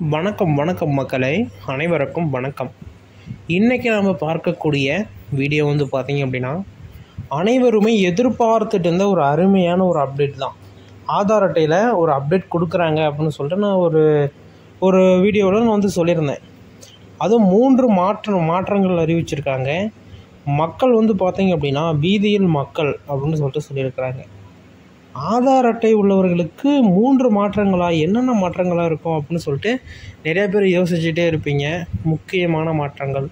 வணக்கம் வணக்கம் மக்களே, அனைவருக்கும் வணக்கம். இன்றைக்கி நம்ம பார்க்கக்கூடிய வீடியோ பார்த்திங்க அப்படின்னா, அனைவருமே எதிர்பார்த்துட்டு இருந்த ஒரு அருமையான ஒரு அப்டேட் தான். ஆதார் அட்டையில் ஒரு அப்டேட் கொடுக்குறாங்க அப்படின்னு சொல்லிட்டு நான் ஒரு வீடியோவில் நான் சொல்லியிருந்தேன். அதுவும் 3 மாற்றங்கள் அறிவிச்சிருக்காங்க. மக்கள் பார்த்திங்க அப்படின்னா பீதியில் மக்கள் அப்படின்னு சொல்லியிருக்கிறாங்க. ஆதார் அட்டை உள்ளவர்களுக்கு 3 மாற்றங்களா, என்னென்ன மாற்றங்களாக இருக்கும் அப்படின்னு சொல்லிட்டு நிறையா பேர் யோசிச்சுட்டே இருப்பீங்க. முக்கியமான மாற்றங்கள்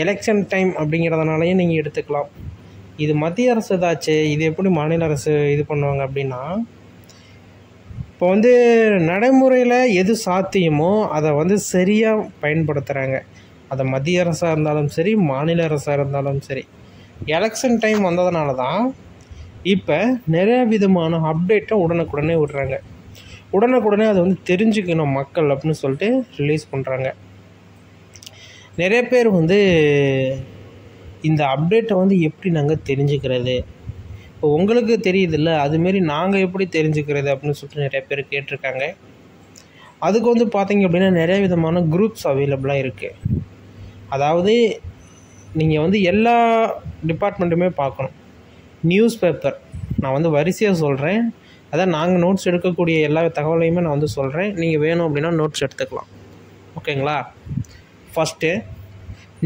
எலெக்ஷன் டைம் அப்படிங்கிறதுனாலையும் நீங்கள் எடுத்துக்கலாம். இது மத்திய அரசு தாச்சு, இது எப்படி மாநில அரசு இது பண்ணுவாங்க அப்படின்னா, இப்போ நடைமுறையில் எது சாத்தியமோ அதை சரியாக பயன்படுத்துகிறாங்க. அதை மத்திய அரசாக இருந்தாலும் சரி, மாநில அரசாக இருந்தாலும் சரி. எலெக்ஷன் டைம் வந்ததுனால தான் இப்போ நிறையா விதமான அப்டேட்டை உடனுக்குடனே விடுறாங்க. உடனுக்குடனே அதை தெரிஞ்சுக்கணும் மக்கள் அப்படின்னு சொல்லிட்டு ரிலீஸ் பண்ணுறாங்க. நிறைய பேர் இந்த அப்டேட்டை எப்படி நாங்கள் தெரிஞ்சுக்கிறது, இப்போ உங்களுக்கு தெரியுதில்ல, அதுமாரி நாங்கள் எப்படி தெரிஞ்சுக்கிறது அப்படின்னு சொல்லிட்டு நிறைய பேர் கேட்டிருக்காங்க. அதுக்கு பார்த்தீங்க அப்படின்னா நிறைய விதமான குரூப்ஸ் அவைலபிளாக இருக்குது. அதாவது நீங்கள் எல்லா டிபார்ட்மெண்ட்டுமே பார்க்கணும். நியூஸ் பேப்பர் நான் வரிசையாக சொல்கிறேன். அதான் நாங்கள் நோட்ஸ் எடுக்கக்கூடிய எல்லா தகவலையுமே நான் சொல்கிறேன். நீங்கள் வேணும் அப்படின்னா நோட்ஸ் எடுத்துக்கலாம். ஓகேங்களா? ஃபஸ்ட்டு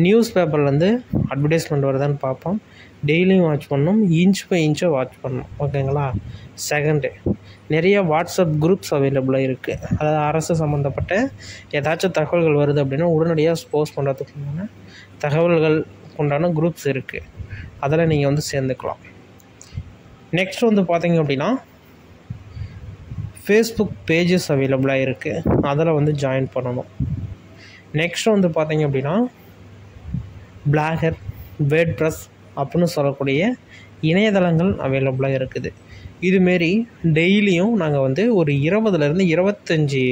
நியூஸ் பேப்பர்லேருந்து அட்வர்டைஸ்மெண்ட் வருதான்னு பார்ப்போம். டெய்லியும் வாட்ச் பண்ணணும், இன்ச் பை இன்ச்சை வாட்ச் பண்ணணும். ஓகேங்களா? செகண்டு, நிறைய வாட்ஸ்அப் குரூப்ஸ் அவைலபிளாக இருக்குது. அதாவது அரசு சம்மந்தப்பட்ட ஏதாச்சும் தகவல்கள் வருது அப்படின்னா உடனடியாக போஸ்ட் பண்ணுறதுக்கு உண்டான தகவல்கள் உண்டான குரூப்ஸ் இருக்குது. அதில் நீங்கள் சேர்ந்துக்கலாம். நெக்ஸ்ட் பார்த்தீங்க அப்படின்னா ஃபேஸ்புக் பேஜஸ் அவைலபிளாக இருக்குது. அதில் ஜாயின் பண்ணணும். நெக்ஸ்ட் பார்த்தீங்க அப்படின்னா பிளாகர், வேர்ட்ப்ரெஸ் அப்படின்னு சொல்லக்கூடிய இணையதளங்கள் அவைலபிளாக இருக்குது. இதுமாரி டெய்லியும் நாங்கள் ஒரு 20லேருந்து 25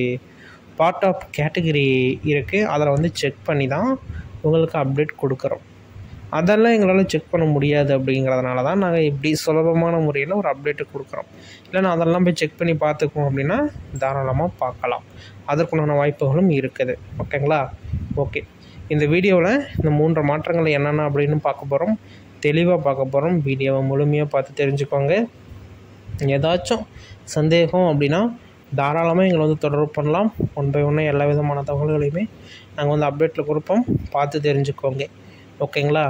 பார்ட் ஆஃப் கேட்டகரி இருக்குது. அதில் செக் பண்ணி தான் உங்களுக்கு அப்டேட் கொடுக்குறோம். அதெல்லாம் எங்களால் செக் பண்ண முடியாது அப்படிங்கிறதுனால தான் நாங்கள் இப்படி சுலபமான முறையில் ஒரு அப்டேட்டு கொடுக்குறோம். இல்லைன்னா அதெல்லாம் போய் செக் பண்ணி பார்த்துக்குவோம் அப்படின்னா தாராளமாக பார்க்கலாம். அதற்குண்டான வாய்ப்புகளும் இருக்குது. ஓகேங்களா? ஓகே, இந்த வீடியோவில் இந்த 3 மாற்றங்கள் என்னென்ன அப்படின்னு பார்க்க போகிறோம். தெளிவாக பார்க்க போகிறோம். வீடியோவை முழுமையாக பார்த்து தெரிஞ்சுக்கோங்க. ஏதாச்சும் சந்தேகம் அப்படின்னா தாராளமாக எங்களை தொடர்பு பண்ணலாம். 1 by 1 எல்லா விதமான தகவல்களையுமே நாங்கள் அப்டேட்டில் கொடுப்போம். பார்த்து தெரிஞ்சுக்கோங்க. ஓகேங்களா?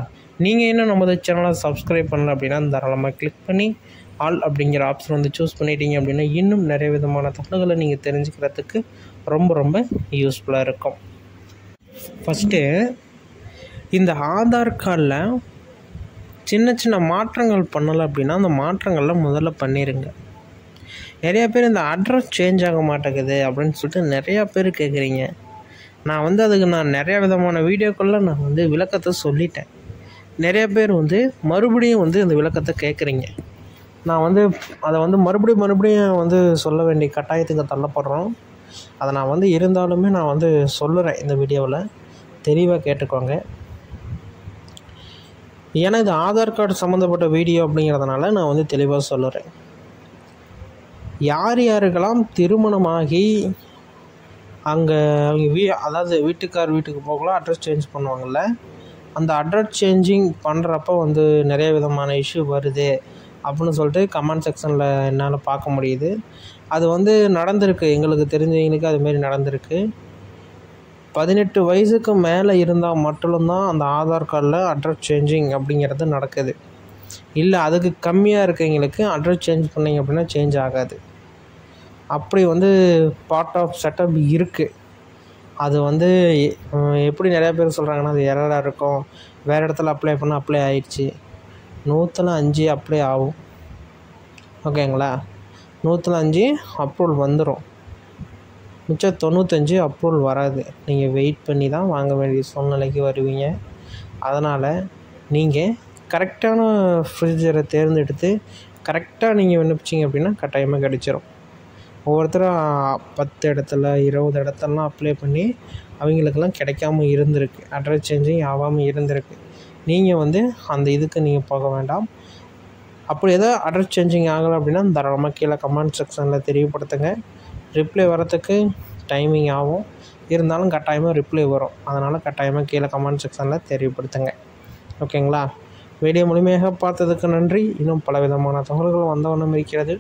நீங்கள் இன்னும் நமது சேனலை சப்ஸ்கிரைப் பண்ணல அப்படின்னா தாராளமாக கிளிக் பண்ணி ஆல் அப்படிங்கிற ஆப்ஷன் சூஸ் பண்ணிட்டீங்க அப்படின்னா இன்னும் நிறைய விதமான தகவல்களை நீங்கள் தெரிஞ்சுக்கிறதுக்கு ரொம்ப யூஸ்ஃபுல்லாக இருக்கும். ஃபஸ்ட்டு, இந்த ஆதார் கார்டில் சின்ன மாற்றங்கள் பண்ணலை அப்படின்னா அந்த மாற்றங்களில் முதல்ல பண்ணிடுங்க. நிறையா பேர் இந்த அட்ரஸ் சேஞ்ச் ஆக மாட்டேங்குது அப்படின்னு சொல்லிட்டு நிறையா பேர் கேட்குறீங்க. நான் அதுக்கு நிறையா விதமான வீடியோக்களில் நான் விளக்கத்தை சொல்லிட்டேன். நிறைய பேர் மறுபடியும் இந்த விளக்கத்தை கேட்குறீங்க. நான் அதை மறுபடியும் சொல்ல வேண்டிய கட்டாயத்துக்கு தள்ளப்படுறோம். அதை நான் இருந்தாலுமே நான் சொல்லுறேன் இந்த வீடியோவில். தெளிவாக கேட்டுக்கோங்க. ஏன்னா இது ஆதார் கார்டு சம்மந்தப்பட்ட வீடியோ அப்படிங்கிறதுனால நான் தெளிவாக சொல்லுறேன். யாருக்கெல்லாம் திருமணமாகி அங்கே அவங்க அதாவது வீட்டுக்கு போகலாம் அட்ரஸ் சேஞ்ச் பண்ணுவாங்கள்ல, அந்த அட்ரஸ் சேஞ்சிங் பண்ணுறப்ப நிறைய விதமான இஷ்யூ வருது அப்படின்னு சொல்லிட்டு கமெண்ட் செக்ஷனில் என்னால் பார்க்க முடியுது. அது நடந்திருக்கு, எங்களுக்கு தெரிஞ்சவங்களுக்கு அதுமாரி நடந்திருக்கு. 18 வயசுக்கு மேலே இருந்தால் மட்டும்தான் அந்த ஆதார் கார்டில் அட்ரஸ் சேஞ்சிங் அப்படிங்கிறது நடக்குது. இல்லை அதுக்கு கம்மியாக இருக்கவங்களுக்கு அட்ரஸ் சேஞ்ச் பண்ணிங்க அப்படின்னா சேஞ்ச் ஆகாது. அப்படி பார்ட் ஆஃப் செட்டப் இருக்குது. அது எப்படி நிறையா பேர் சொல்கிறாங்கன்னா அது எரராக இருக்கும், வேறு இடத்துல அப்ளை பண்ணால் அப்ளை ஆகிடுச்சு. 100-5 அப்ளை ஆகும். ஓகேங்களா? 100-5 அப்ரூவல் வந்துடும். மிச்சம் 95 அப்ரூவல் வராது. நீங்கள் வெயிட் பண்ணி தான் வாங்க வேண்டிய சூழ்நிலைக்கு வருவீங்க. அதனால் நீங்கள் கரெக்டான ப்ரொசீஜரை தேர்ந்தெடுத்து கரெக்டாக நீங்கள் விண்ணப்பிச்சிங்க அப்படின்னா கட்டாயமாக கிடச்சிரும். ஒவ்வொருத்தரும் 10 இடத்துல 20 இடத்துலலாம் அப்ளை பண்ணி அவங்களுக்கெல்லாம் கிடைக்காம இருந்திருக்கு, அட்ரஸ் சேஞ்சிங் ஆகாமல் இருந்திருக்கு. நீங்கள் அந்த இதுக்கு நீங்கள் போக வேண்டாம். அப்படி எதாவது அட்ரஸ் சேஞ்சிங் ஆகலை அப்படின்னா தாராளமாக கீழே கமெண்ட் செக்ஷனில் தெரியப்படுத்துங்க. ரிப்ளை வரத்துக்கு டைமிங் ஆகும். இருந்தாலும் கட்டாயமாக ரிப்ளை வரும். அதனால் கட்டாயமாக கீழே கமெண்ட் செக்ஷனில் தெரியப்படுத்துங்க. ஓகேங்களா? வீடியோ முழுமையாக பார்த்ததுக்கு நன்றி. இன்னும் பல விதமான தகவல்கள் வந்தவண்ணம் இருக்கிறது.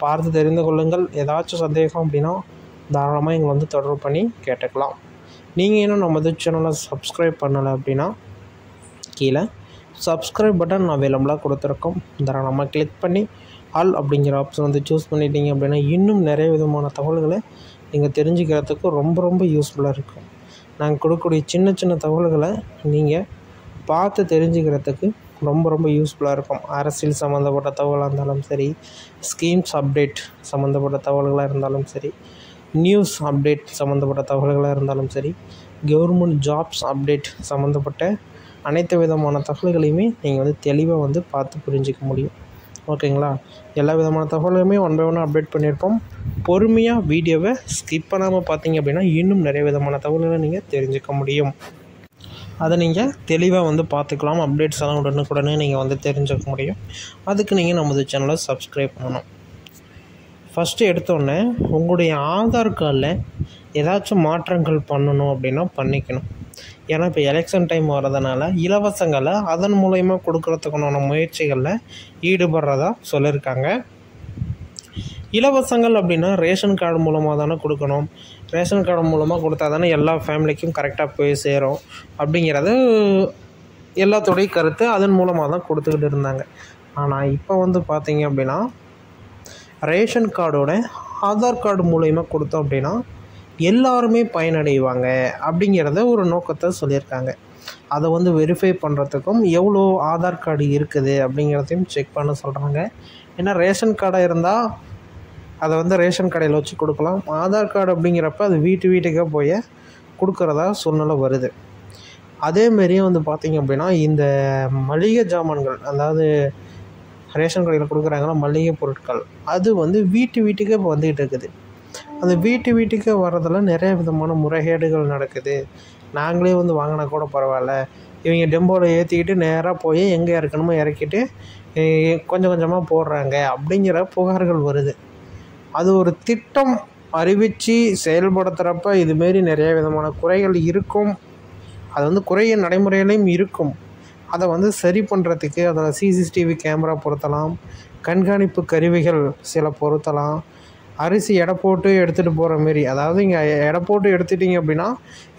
பார்த்து தெரிந்து கொள்ளுங்கள். ஏதாச்சும் சந்தேகம் அப்படின்னா தாராளமாக எங்களை வந்து தொடர்பு பண்ணி கேட்டுக்கலாம். நீங்கள் இன்னும் நமது சேனலை சப்ஸ்கிரைப் பண்ணலை அப்படின்னா கீழே சப்ஸ்கிரைப் பட்டன் அவைலபிளாக கொடுத்துருக்கோம். தாராளமாக கிளிக் பண்ணி ஆல் அப்படிங்கிற ஆப்ஷன் வந்து சூஸ் பண்ணிட்டீங்க அப்படின்னா இன்னும் நிறைய விதமான தகவல்களை நீங்கள் தெரிஞ்சுக்கிறதுக்கு ரொம்ப ரொம்ப யூஸ்ஃபுல்லாக இருக்கும். நாங்கள் கொடுக்கக்கூடிய சின்ன சின்ன தகவல்களை நீங்கள் பார்த்து தெரிஞ்சுக்கிறதுக்கு ரொம்ப ரொம்ப யூஸ்ஃபுல்லாக இருக்கும். அரசியல் சம்மந்தப்பட்ட தகவலாக இருந்தாலும் சரி, ஸ்கீம்ஸ் அப்டேட் சம்மந்தப்பட்ட தகவல்களாக இருந்தாலும் சரி, நியூஸ் அப்டேட் சம்மந்தப்பட்ட தகவல்களாக இருந்தாலும் சரி, கவர்மெண்ட் ஜாப்ஸ் அப்டேட் சம்மந்தப்பட்ட அனைத்து விதமான தகவல்களையுமே நீங்கள் வந்து தெளிவாக வந்து பார்த்து புரிஞ்சிக்க முடியும். ஓகேங்களா? எல்லா விதமான தகவல்களுமே ஒன் பை ஒன் அப்டேட் பண்ணியிருப்போம். பொறுமையாக வீடியோவை ஸ்கிப் பண்ணாமல் பார்த்தீங்க அப்படின்னா இன்னும் நிறைய விதமான தகவல்களை நீங்கள் தெரிஞ்சுக்க முடியும். அதை நீங்கள் தெளிவாக வந்து பார்த்துக்கலாம். அப்டேட்ஸ் எல்லாம் உடனுக்குடனே நீங்கள் வந்து தெரிஞ்சுக்க முடியும். அதுக்கு நீங்கள் நமது சேனலை சப்ஸ்கிரைப் பண்ணணும். ஃபஸ்ட்டு எடுத்தோடனே உங்களுடைய ஆதார் கார்டில் ஏதாச்சும் மாற்றங்கள் பண்ணணும் அப்படின்னா பண்ணிக்கணும். ஏன்னா இப்போ எலெக்ஷன் டைம் வர்றதுனால இலவசங்களை அதன் மூலயமா கொடுக்குறதுக்கான முயற்சிகளில் ஈடுபடுறதா சொல்லியிருக்காங்க. இலவசங்கள் அப்படின்னா ரேஷன் கார்டு மூலமாக தானே கொடுக்கணும். ரேஷன் கார்டு மூலமாக கொடுத்தா தானே எல்லா ஃபேமிலிக்கும் கரெக்டாக போய் சேரும் அப்படிங்கிறது எல்லாத்தோடைய கருத்து. அதன் மூலமாக தான் கொடுத்துக்கிட்டு இருந்தாங்க. ஆனால் இப்போ வந்து பார்த்தீங்க அப்படின்னா ரேஷன் கார்டோட ஆதார் கார்டு மூலயமா கொடுத்தோம் அப்படின்னா எல்லாருமே பயனடைவாங்க அப்படிங்கிறத ஒரு நோக்கத்தை சொல்லியிருக்காங்க. அதை வந்து வெரிஃபை பண்ணுறதுக்கும் எவ்வளோ ஆதார் கார்டு இருக்குது அப்படிங்கிறதையும் செக் பண்ண சொல்கிறாங்க. ஏன்னா ரேஷன் கார்டாக இருந்தால் அதை வந்து ரேஷன் கடையில் வச்சு கொடுக்கலாம். ஆதார் கார்டு அப்படிங்கிறப்ப அது வீட்டுக்கே போய் கொடுக்குறதா சூழ்நிலை வருது. அதேமாரியே வந்து பார்த்திங்க அப்படின்னா இந்த மளிகை ஜாமான்கள், அதாவது ரேஷன் கடையில் கொடுக்குறாங்களா மளிகை பொருட்கள், அது வந்து வீட்டுக்கே இப்போ வந்துக்கிட்டு இருக்குது. அந்த வீட்டுக்கே வர்றதில் நிறைய விதமான முறைகேடுகள் நடக்குது. நாங்களே வந்து வாங்கினா கூட பரவாயில்ல, இவங்க டெம்போவில் ஏற்றிக்கிட்டு நேராக போய் எங்கே இறக்கணுமோ இறக்கிட்டு கொஞ்சம் கொஞ்சமாக போடுறாங்க அப்படிங்கிற புகார்கள் வருது. அது ஒரு திட்டம் அறிவித்து செயல்படுத்துகிறப்ப இதுமாரி நிறைய விதமான குறைகள் இருக்கும். அது வந்து குறைய நடைமுறையிலையும் இருக்கும். அதை வந்து சரி பண்ணுறதுக்கு அதில் சிசிடிவி கேமரா பொருத்தலாம், கண்காணிப்பு கருவிகள் சில பொருத்தலாம், அரிசி எடை போட்டு எடுத்துகிட்டு போகிற மாரி, அதாவது இங்கே எடை போட்டு எடுத்துட்டிங்க அப்படின்னா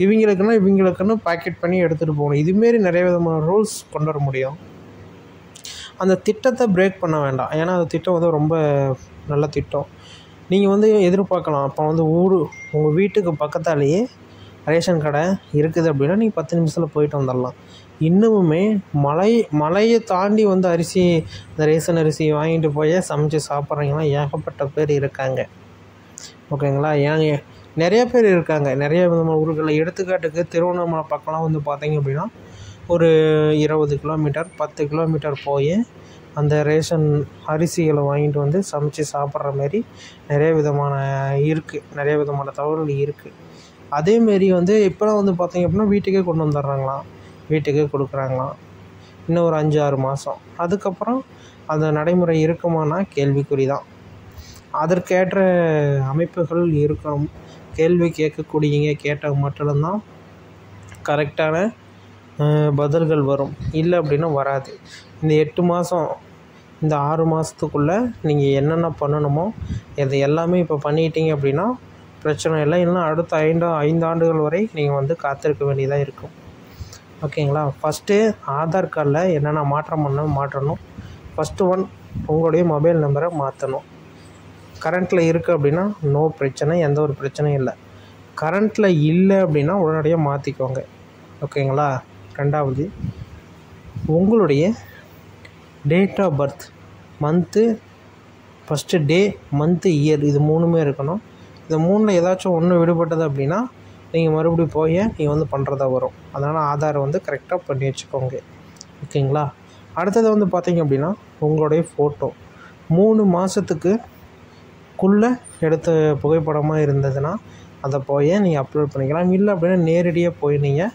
இவங்களுக்குன்னு பேக்கெட் பண்ணி எடுத்துகிட்டு போகணும். இதுமாரி நிறைய விதமான ரூல்ஸ் கொண்டு வர முடியும். அந்த திட்டத்தை பிரேக் பண்ண வேண்டாம். ஏன்னா அந்த திட்டம் வந்து ரொம்ப நல்ல திட்டம். நீங்கள் வந்து எதிர்பார்க்கலாம், அப்போ வந்து உங்கள் வீட்டுக்கு பக்கத்தாலேயே ரேஷன் கடை இருக்குது அப்படின்னா நீங்கள் 10 நிமிஷத்தில் போயிட்டு வந்துடலாம். இன்னுமுமே மலையை தாண்டி வந்து இந்த ரேஷன் அரிசி வாங்கிட்டு போய் சமைச்சு சாப்பிட்றீங்கன்னா ஏகப்பட்ட பேர் இருக்காங்க. ஓகேங்களா? நிறைய பேர் இருக்காங்க நிறைய விதமான ஊர்களில். எடுத்துக்காட்டுக்கு திருவண்ணாமலை பக்கம்லாம் வந்து பார்த்தீங்க அப்படின்னா ஒரு 20 கிலோமீட்டர் 10 கிலோமீட்டர் போய் அந்த ரேஷன் அரிசிகளை வாங்கிட்டு வந்து சமைச்சு சாப்பிட்ற மாரி நிறைய விதமான தகவல்கள் இருக்குது. அதேமாரி வந்து இப்போலாம் வந்து பார்த்திங்க அப்படின்னா வீட்டுக்கே கொண்டு வந்துடுறாங்களாம், வீட்டுக்கே கொடுக்குறாங்களாம். இன்னும் ஒரு 5-6 மாதம் அதுக்கப்புறம் அந்த நடைமுறை இருக்குமானா கேள்விக்குறி தான். அதற்கேற்ற அமைப்புகள் இருக்கணும். கேள்வி கேட்டால் மட்டும்தான் கரெக்டான பதில்கள் வரும். இல்லை அப்படின்னா வராது. இந்த 8 மாதம் இந்த 6 மாதத்துக்குள்ளே நீங்கள் என்னென்ன பண்ணணுமோ இது எல்லாமே இப்போ பண்ணிட்டீங்க அப்படின்னா பிரச்சனை இல்லை. இல்லைன்னா அடுத்த 5 ஆண்டுகள் வரை நீங்கள் வந்து காத்திருக்க வேண்டியதாக இருக்கும். ஓகேங்களா? ஃபஸ்ட்டு ஆதார் கார்டில் என்னென்ன மாற்றணும். ஃபஸ்ட்டு உங்களுடைய மொபைல் நம்பரை மாற்றணும். கரண்ட்டில் இருக்குது அப்படின்னா நோ பிரச்சனை, எந்த ஒரு பிரச்சனையும் இல்லை. கரண்ட்டில் இல்லை அப்படின்னா உடனடியாக மாற்றிக்கோங்க. ஓகேங்களா? 2வது உங்களுடைய date of birth, month, first day, month, year, இது 3மே இருக்கணும். இந்த 3ல் ஏதாச்சும் ஒன்று விடுபட்டது அப்படின்னா நீங்கள் மறுபடியும் போய் நீங்கள் வந்து பண்ணுறதா வரும். அதனால் ஆதாரை வந்து கரெக்டாக பண்ணி வச்சுக்கோங்க. ஓகேங்களா? அடுத்தது வந்து பார்த்திங்க அப்படின்னா உங்களுடைய ஃபோட்டோ 3 மாதத்துக்குள்ளே எடுத்த புகைப்படமாக இருந்ததுன்னா அதை போய் நீங்கள் அப்லோட் பண்ணிக்கலாம். இல்லை அப்படின்னா நேரடியாக போய் நீங்கள்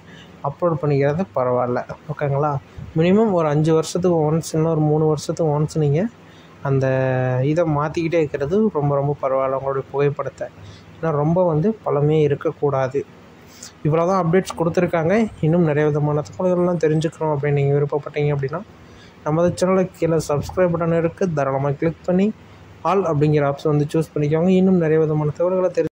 அப்லோட் பண்ணிக்கிறது பரவாயில்ல. ஓகேங்களா? மினிமம் ஒரு 5 வருஷத்துக்கு ஒன்ஸ், இன்னும் ஒரு 3 வருஷத்துக்கு ஒன்ஸ் நீங்கள் அந்த இதை மாற்றிக்கிட்டே இருக்கிறது ரொம்ப ரொம்ப பரவாயில்ல உங்களுடைய புகைப்படத்தை. ஆனால் ரொம்ப வந்து பழமையே இருக்கக்கூடாது. இவ்வளோ தான் அப்டேட்ஸ் கொடுத்துருக்காங்க. இன்னும் நிறைய விதமான தகவல்கள்லாம் தெரிஞ்சுக்கணும் அப்படின்னு நீங்கள் விருப்பப்பட்டீங்க அப்படின்னா நமது சேனலுக்கு கீழே சப்ஸ்கிரைப் பட்டன் இருக்குது, தாராளமாக கிளிக் பண்ணி ஆல் அப்படிங்கிற ஆப்ஷன் வந்து சூஸ் பண்ணிக்கோங்க. இன்னும் நிறைய விதமான தகவல்களை